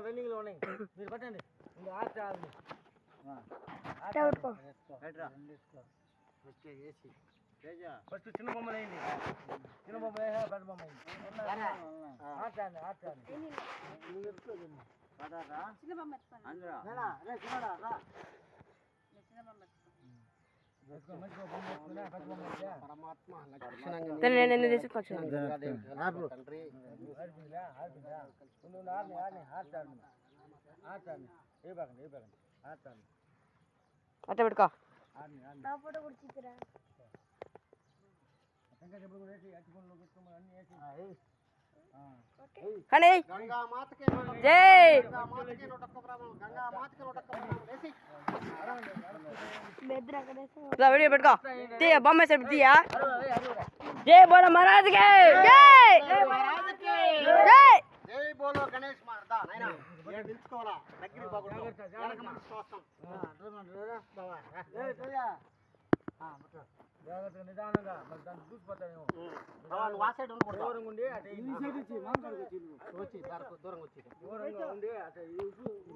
running లో ఉన్నాయి మీరు పట్టండి ఫస్ట్ చిన్న బొమ్మలు అయింది చిన్న బొమ్మ పెద్ద బొమ్మ అయింది అట్ట పెట్టుకో కానీ వీడియో పెట్టుకో బొమ్మ తీయా జై బోలో మహారాజ్ కి జై జై జై బోలో గణేష్ మారదా నాయనా నేను నిల్చుకోవాలా దగ్గరికి బాగుండు వెనక మనసు చూస్తాం జాగ్రత్తగా నిదానంగా మరి దాన్ని చూసిపోతాను నువ్వు ఆ సైడ్ ఉండకూడదు దూరంగా ఉండి అటు ఈ సైడ్ వచ్చి వచ్చి దూరంగా వచ్చి దూరంగా ఉండి అటు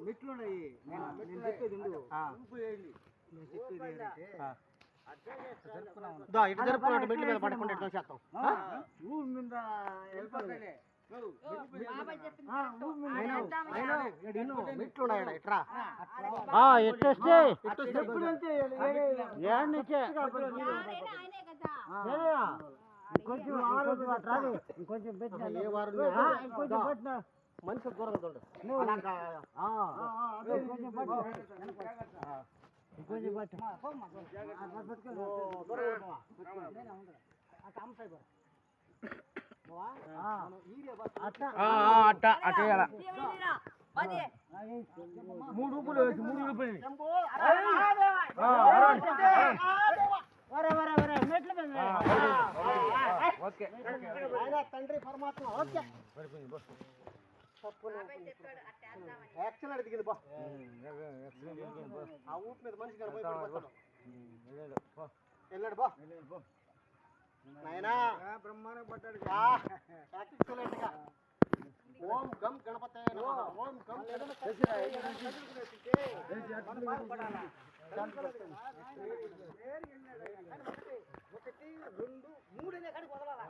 మెట్లు ఉన్నాయి నేను చెప్పేది ఉండు ఊపు వేయండి నేను చెప్పేది ఏంటంటే ఇటు జరుపుకున్నాడు మెట్ల మీద పడకుండా ఇటు చేస్తాం ఊరు మీద వెళ్ళిపోతాయి మనిషి దూరంగా మూడు రూపాయలు వేసి 3 రూపాయలు తండ్రి పరమాత్మ ఓకే యాక్షన్ దిగింది బా ఆ ఊపు మీద మనిషి వెళ్ళాడు బా నాయనా బ్రహ్మాండ పడ్డాడు ఓం గం గణపతే నమః ఓం గం గణపతే ఒకటి రెండు మూడు కాడికి వదలాలా